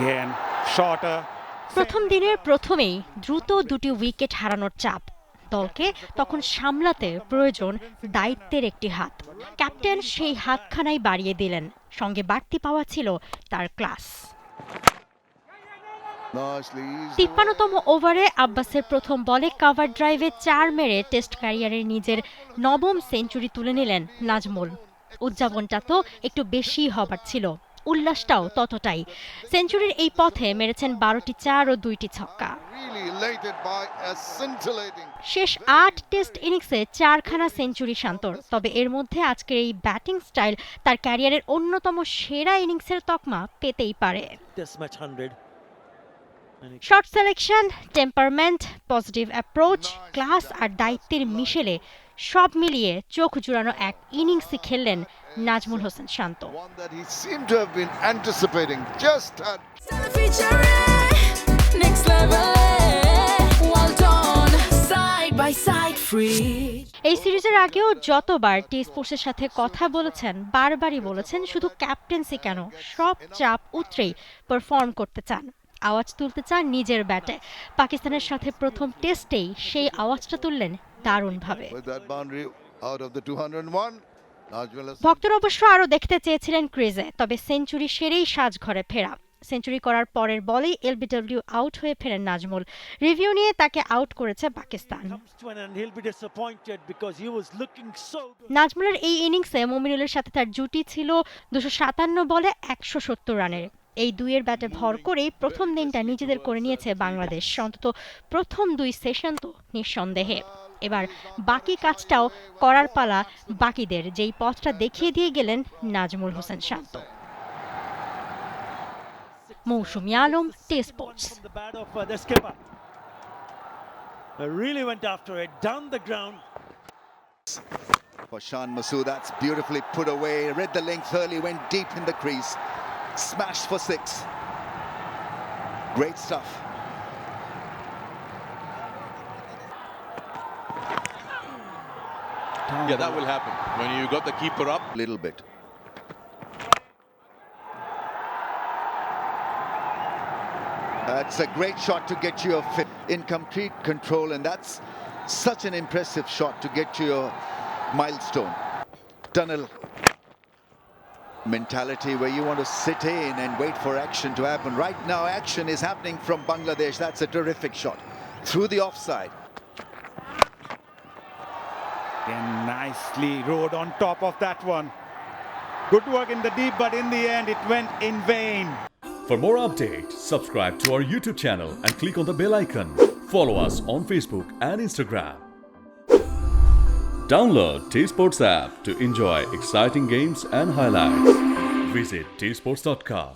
Again, shorter. প্রথম দিনের প্রথমেই দ্রুত দুটি উইকেট হারানোর চাপ দলকে তখন সামলাতে প্রয়োজন দায়িত্বের একটি হাত। ক্যাপ্টেন সেই হাতখানাই বাড়িয়ে দিলেন, সঙ্গে বাড়তি পাওয়া ছিল তার ক্লাস। ৫৩তম ওভারে আব্বাসের প্রথম বলে কভার ড্রাইভে ৪ মেরে টেস্ট ক্যারিয়ারের নিজের নবম সেঞ্চুরি তুলে নিলেন নাজমুল। উদযাপনটা তো একটু বেশি হবার ছিল, উল্লাসটাও ততটাই। সেঞ্চুরির এই পথে মেরেছেন ১২টি ৪ ও ২টি ছক্কা। শেষ ৮ টেস্ট ইনিংসে ৪খানা সেঞ্চুরি শান্তর। তবে এর মধ্যে আজকের এই ব্যাটিং স্টাইল তার ক্যারিয়ারের অন্যতম সেরা ইনিংসের তকমা পেতেই পারে। Shot selection, temperament, positive approach, class আর দায়িত্বের মিশেলে সব মিলিয়ে চোখ জুড়ানো এক ইনিংসই খেললেন নাজমুল হোসেন শান্ত। এই সিরিজের আগেও যতবার টি স্পোর্টসের সাথে কথা বলেছেন বারবারই বলেছেন শুধু ক্যাপ্টেন্সি কেন, সব চাপ উতরেই পারফর্ম করতে চান, আওয়াজ তুলতে চান নিজের ব্যাটে। পাকিস্তানের সাথে প্রথম টেস্টেই সেই আওয়াজটা তুললেন দারুণভাবে। ভক্তরা অবশ্য আরও দেখতে চেয়েছিলেন ক্রিজে, তবে সেঞ্চুরি সেরেই সাজঘরে ফেরা। সেঞ্চুরি করার পরের বলেই এলবিডব্লিউ আউট হয়ে ফেরেন নাজমুল। রিভিউ নিয়ে তাকে আউট করেছে পাকিস্তান। নাজমুলের এই ইনিংসে মুমিনুলের সাথে তার জুটি ছিল ২৫৭ বলে ১৭০ রানের। এই দুইয়ের ব্যাটে ভর করেই প্রথম দিনটা নিজেদের করে নিয়েছে বাংলাদেশ। অন্তত প্রথম ২ সেশন তো নিঃসন্দেহে। এবার বাকি কাজটাও করার পালা বাকিদের, যেই পথটা দেখিয়ে দিয়ে গেলেন নাজমুল হোসেন শান্ত। মৌসুমী Alam, T Sports. For Shan Masood, that's beautifully put away. Read the length early, went deep in the crease. Smashed for 6. Great stuff. Yeah, that will happen when you got the keeper up. Little bit. That's a great shot to get you in complete control, and that's such an impressive shot to get to your milestone. Tunnel mentality where you want to sit in and wait for action to happen. Right now action is happening from Bangladesh. That's a terrific shot through the offside. And nicely rode on top of that one. Good work in the deep, but in the end it went in vain. For more updates, subscribe to our YouTube channel and click on the bell icon. Follow us on Facebook and Instagram. Download T Sports app to enjoy exciting games and highlights. Visit tsports.com.